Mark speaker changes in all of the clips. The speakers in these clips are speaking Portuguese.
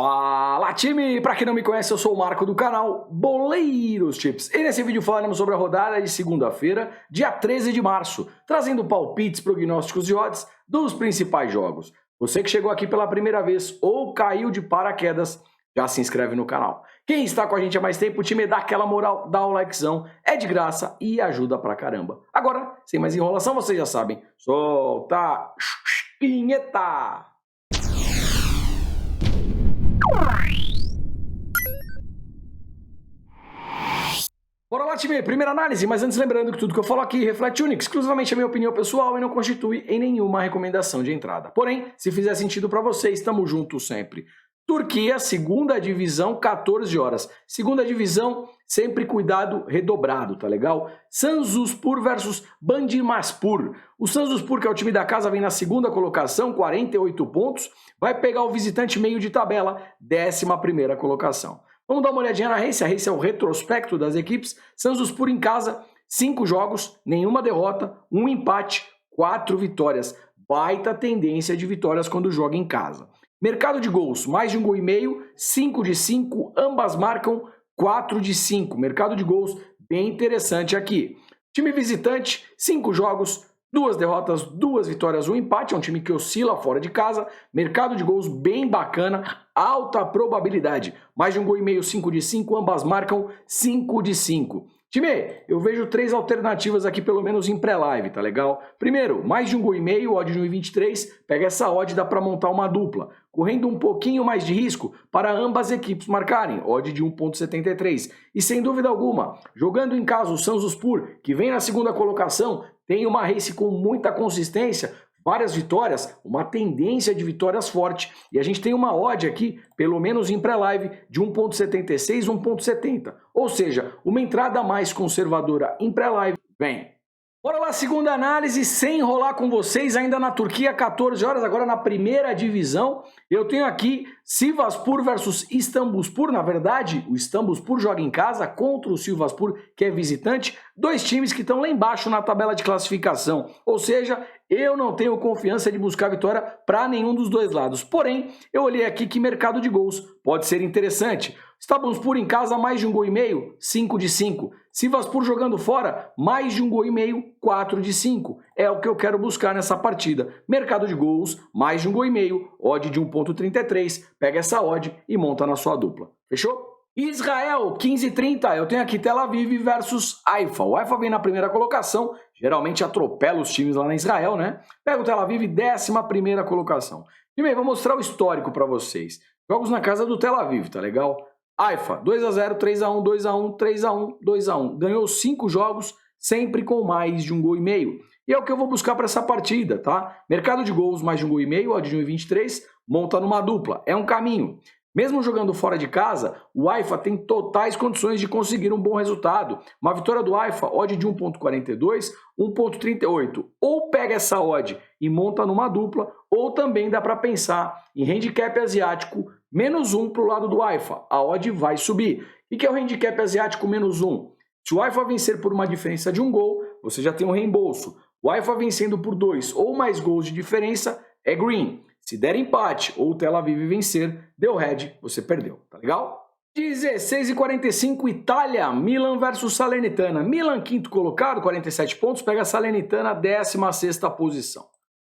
Speaker 1: Fala time! Para quem não me conhece, eu sou o Marco do canal Boleiros Chips. E nesse vídeo falaremos sobre a rodada de segunda-feira, dia 13 de março, trazendo palpites, prognósticos e odds dos principais jogos. Você que chegou aqui pela primeira vez ou caiu de paraquedas, já se inscreve no canal. Quem está com a gente há mais tempo, o time dá aquela moral, dá o likezão, é de graça e ajuda pra caramba. Agora, sem mais enrolação, vocês já sabem, solta a vinheta! Bora lá, time! Primeira análise, mas antes lembrando que tudo que eu falo aqui reflete única, exclusivamente a minha opinião pessoal e não constitui em nenhuma recomendação de entrada. Porém, se fizer sentido pra vocês, estamos juntos sempre. Turquia, segunda divisão, 14 horas. Segunda divisão, sempre cuidado redobrado, tá legal? Sanzuspor versus Bandırmaspor. O Sanzuspor, que é o time da casa, vem na segunda colocação, 48 pontos. Vai pegar o visitante meio de tabela, 11ª colocação. Vamos dar uma olhadinha na Race. A Race é o retrospecto das equipes. Sanzuspor em casa, 5 jogos, nenhuma derrota, 1 empate, 4 vitórias. Baita tendência de vitórias quando joga em casa. Mercado de gols, mais de 1,5 gol, 5 de 5, ambas marcam 4 de 5. Mercado de gols bem interessante aqui. Time visitante, 5 jogos, 2 derrotas, 2 vitórias, 1 empate. É um time que oscila fora de casa. Mercado de gols bem bacana, alta probabilidade. Mais de 1,5 gol, 5 de 5, ambas marcam 5 de 5. Time, eu vejo 3 alternativas aqui, pelo menos em pré-live, tá legal? Primeiro, mais de 1,5 gol, odd de 1,23, pega essa odd, dá para montar uma dupla. Correndo um pouquinho mais de risco para ambas equipes marcarem, odd de 1,73. E sem dúvida alguma, jogando em casa o Sanzuspor, que vem na segunda colocação, tem uma race com muita consistência, várias vitórias, uma tendência de vitórias forte. E a gente tem uma odd aqui, pelo menos em pré-live, de 1,76, 1,70. Ou seja, uma entrada mais conservadora em pré-live. Vem! Bora lá, segunda análise, sem enrolar com vocês, ainda na Turquia, 14 horas, agora na primeira divisão. Eu tenho aqui Sivasspor versus Istanbulspor. Na verdade, o Istanbulspor joga em casa contra o Sivasspor, que é visitante. 2 times que estão lá embaixo na tabela de classificação. Ou seja, eu não tenho confiança de buscar vitória para nenhum dos dois lados. Porém, eu olhei aqui que mercado de gols pode ser interessante. Istanbulspor em casa, mais de 1,5 gol, 5 de 5. Sivasspor jogando fora, mais de 1,5 gol, 4 de 5. É o que eu quero buscar nessa partida. Mercado de gols, mais de 1,5 gol, odd de 1,33. Pega essa odd e monta na sua dupla. Fechou? Israel, 15h30. Eu tenho aqui Tel Aviv versus Haifa. O Haifa vem na primeira colocação, geralmente atropela os times lá na Israel, né? Pega o Tel Aviv, 11ª colocação. E bem, vou mostrar o histórico para vocês. Jogos na casa do Tel Aviv, tá legal? Haifa, 2-0, 3-1, 2-1, 3-1, 2-1. Ganhou 5 jogos, sempre com mais de 1,5 gol. E é o que eu vou buscar para essa partida, tá? Mercado de gols, mais de 1,5 gol, odd de 1,23, monta numa dupla. É um caminho. Mesmo jogando fora de casa, o Haifa tem totais condições de conseguir um bom resultado. Uma vitória do Haifa, odd de 1,42, 1,38. Ou pega essa odd e monta numa dupla, ou também dá para pensar em handicap asiático, -1 para o lado do Haifa. A odd vai subir. O que é o handicap asiático -1? Se o Haifa vencer por uma diferença de 1 gol, você já tem um reembolso. O Haifa vencendo por 2 ou mais gols de diferença é green. Se der empate ou o Tel Aviv vencer, deu red, você perdeu, tá legal? 16h45, Itália, Milan versus Salernitana. Milan, quinto colocado, 47 pontos, pega a Salernitana, 16ª posição.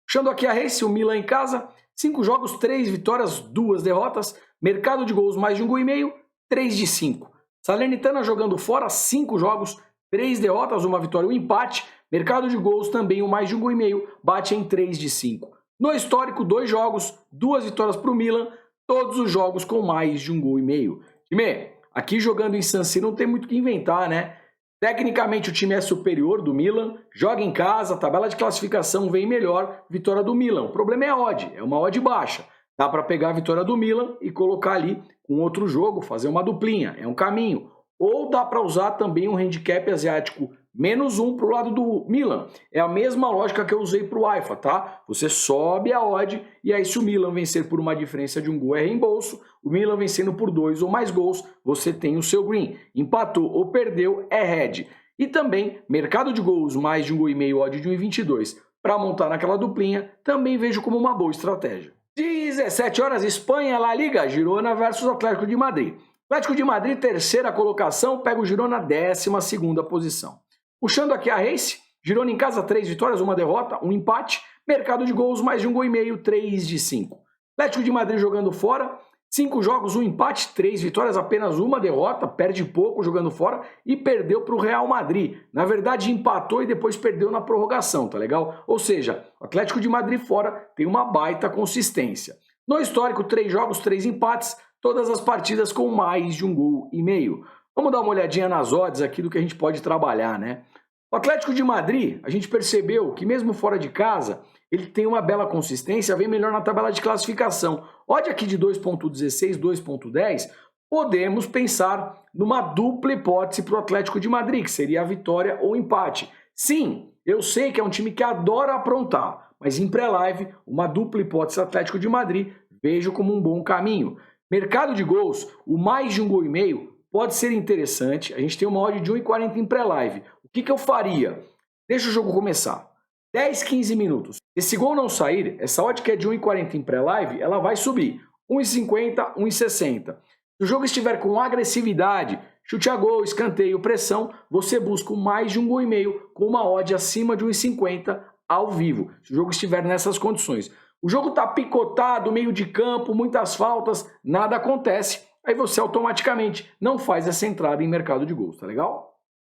Speaker 1: Puxando aqui a race, o Milan em casa, 5 jogos, 3 vitórias, 2 derrotas, mercado de gols mais de 1,5 gol, 3 de 5. Salernitana jogando fora, 5 jogos, 3 derrotas, 1 vitória, 1 empate, mercado de gols também o mais de 1,5 gol, bate em 3 de 5. No histórico, 2 jogos, 2 vitórias para o Milan, todos os jogos com mais de 1,5 gol. Time, aqui jogando em San Siro não tem muito o que inventar, né? Tecnicamente o time é superior do Milan, joga em casa, tabela de classificação vem melhor, vitória do Milan. O problema é a odd, é uma odd baixa. Dá para pegar a vitória do Milan e colocar ali com outro jogo, fazer uma duplinha, é um caminho. Ou dá para usar também um handicap asiático -1 para o lado do Milan. É a mesma lógica que eu usei para o Haifa, tá? Você sobe a odd e aí se o Milan vencer por uma diferença de 1 gol é reembolso, o Milan vencendo por 2 ou mais gols, você tem o seu green. Empatou ou perdeu é red. E também mercado de gols mais de 1,5 gol, odd de 1,22 para montar naquela duplinha, também vejo como uma boa estratégia. 17 horas, Espanha, La Liga, Girona versus Atlético de Madrid. Atlético de Madrid, terceira colocação, pega o Girona, 12ª posição. Puxando aqui a Race, Girona em casa, 3 vitórias, 1 derrota, 1 empate. Mercado de gols, mais de 1 gol e meio, 3 de 5. Atlético de Madrid jogando fora, 5 jogos, 1 empate, 3 vitórias, apenas 1 derrota, perde pouco jogando fora e perdeu para o Real Madrid. Na verdade, empatou e depois perdeu na prorrogação, tá legal? Ou seja, o Atlético de Madrid fora tem uma baita consistência. No histórico, 3 jogos, 3 empates, todas as partidas com mais de 1 gol e meio. Vamos dar uma olhadinha nas odds aqui do que a gente pode trabalhar, né? O Atlético de Madrid, a gente percebeu que mesmo fora de casa, ele tem uma bela consistência, vem melhor na tabela de classificação. Odd aqui de 2.16, 2.10, podemos pensar numa dupla hipótese para o Atlético de Madrid, que seria a vitória ou empate. Sim, eu sei que é um time que adora aprontar, mas em pré-live, uma dupla hipótese Atlético de Madrid, vejo como um bom caminho. Mercado de gols, o mais de 1 gol e meio, pode ser interessante. A gente tem uma odd de 1,40 em pré-live. O que eu faria? Deixa o jogo começar. 10, 15 minutos. Esse gol não sair, essa odd que é de 1,40 em pré-live, ela vai subir. 1,50, 1,60. Se o jogo estiver com agressividade, chute a gol, escanteio, pressão, você busca mais de 1 gol e meio com uma odd acima de 1,50 ao vivo. Se o jogo estiver nessas condições. O jogo está picotado, meio de campo, muitas faltas, nada acontece. Aí você automaticamente não faz essa entrada em mercado de gols, tá legal?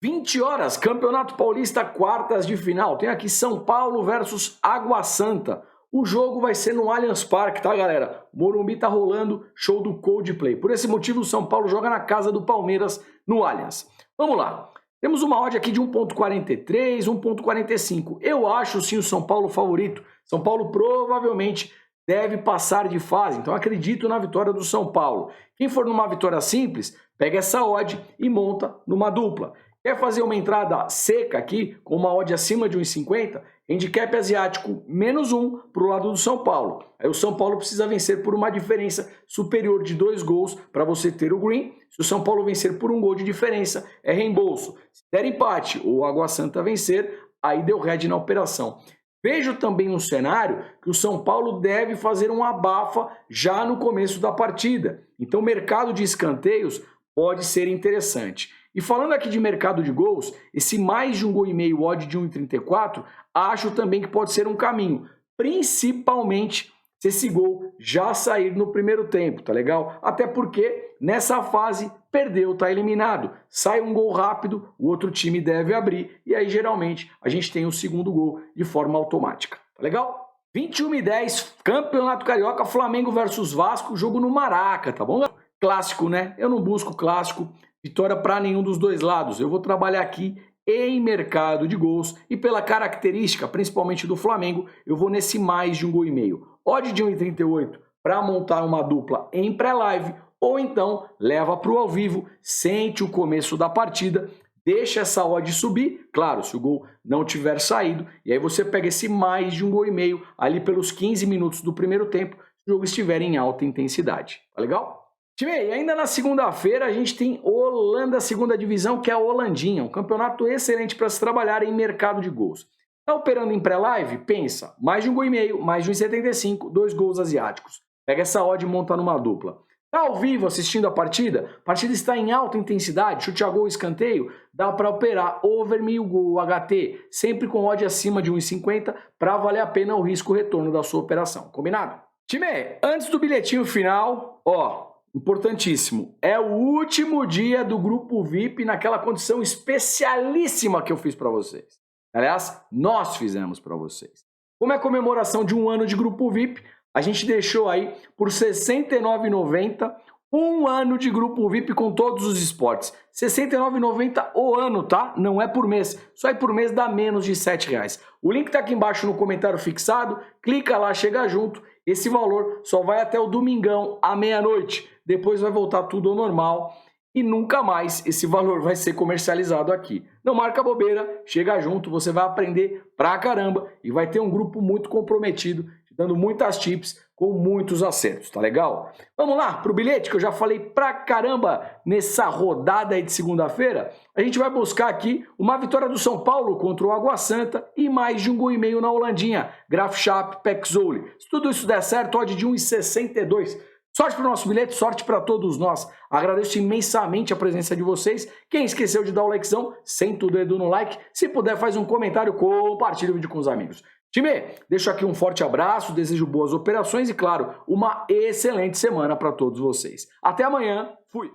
Speaker 1: 20 horas, Campeonato Paulista, quartas de final. Tem aqui São Paulo versus Água Santa. O jogo vai ser no Allianz Parque, tá, galera? Morumbi tá rolando, show do Coldplay. Por esse motivo, o São Paulo joga na casa do Palmeiras no Allianz. Vamos lá. Temos uma odd aqui de 1.43, 1.45. Eu acho sim o São Paulo favorito. São Paulo provavelmente deve passar de fase, então acredito na vitória do São Paulo. Quem for numa vitória simples, pega essa odd e monta numa dupla. Quer fazer uma entrada seca aqui, com uma odd acima de 1,50? Handicap asiático, -1 para o lado do São Paulo. Aí o São Paulo precisa vencer por uma diferença superior de 2 gols para você ter o green. Se o São Paulo vencer por 1 gol de diferença, é reembolso. Se der empate ou o Água Santa vencer, aí deu red na operação. Vejo também um cenário que o São Paulo deve fazer um abafa já no começo da partida. Então o mercado de escanteios pode ser interessante. E falando aqui de mercado de gols, esse mais de 1 gol e meio, odd de 1,34, acho também que pode ser um caminho, principalmente se esse gol já sair no primeiro tempo, tá legal? Até porque nessa fase perdeu, tá eliminado. Sai um gol rápido, o outro time deve abrir e aí geralmente a gente tem o segundo gol de forma automática, tá legal? 21h10, Campeonato Carioca, Flamengo versus Vasco, jogo no Maraca, tá bom? Clássico, né? Eu não busco clássico, vitória para nenhum dos dois lados. Eu vou trabalhar aqui em mercado de gols e pela característica, principalmente do Flamengo, eu vou nesse mais de 1 gol e meio. Odd de 1,38 para montar uma dupla em pré-live ou então leva para o ao vivo, sente o começo da partida, deixa essa odd subir, claro, se o gol não tiver saído, e aí você pega esse mais de 1 gol e meio ali pelos 15 minutos do primeiro tempo, se o jogo estiver em alta intensidade. Tá legal? Time, e ainda na segunda-feira a gente tem Holanda, segunda divisão, que é a Holandinha, um campeonato excelente para se trabalhar em mercado de gols. Está operando em pré-live? Pensa, mais de 1 gol e meio, mais de 1,75, 2 gols asiáticos. Pega essa odd e monta numa dupla. Está ao vivo assistindo a partida está em alta intensidade, chute a gol, escanteio, dá para operar over 1000 gol HT, sempre com odd acima de 1,50 para valer a pena o risco-retorno da sua operação. Combinado? Time, antes do bilhetinho final, importantíssimo, é o último dia do grupo VIP naquela condição especialíssima que eu fiz para vocês. Aliás, nós fizemos para vocês. Como é comemoração de 1 ano de grupo VIP, a gente deixou aí por R$ 69,90 1 ano de grupo VIP com todos os esportes. R$ 69,90 o ano, tá? Não é por mês. Só é por mês dá menos de R$ 7,00. O link tá aqui embaixo no comentário fixado. Clica lá, chega junto. Esse valor só vai até o domingão à meia-noite. Depois vai voltar tudo ao normal e nunca mais esse valor vai ser comercializado aqui. Não marca bobeira, chega junto, você vai aprender pra caramba e vai ter um grupo muito comprometido, te dando muitas tips com muitos acertos, tá legal? Vamos lá pro bilhete que eu já falei pra caramba nessa rodada aí de segunda-feira. A gente vai buscar aqui uma vitória do São Paulo contra o Água Santa e mais de 1,5 gol na Holandinha, Graf Schaap, Pexoli. Se tudo isso der certo, odd de 1,62. Sorte para o nosso bilhete, sorte para todos nós. Agradeço imensamente a presença de vocês. Quem esqueceu de dar o likezão, senta o dedo no like. Se puder, faz um comentário, compartilha o vídeo com os amigos. Time, deixo aqui um forte abraço, desejo boas operações e, claro, uma excelente semana para todos vocês. Até amanhã, fui!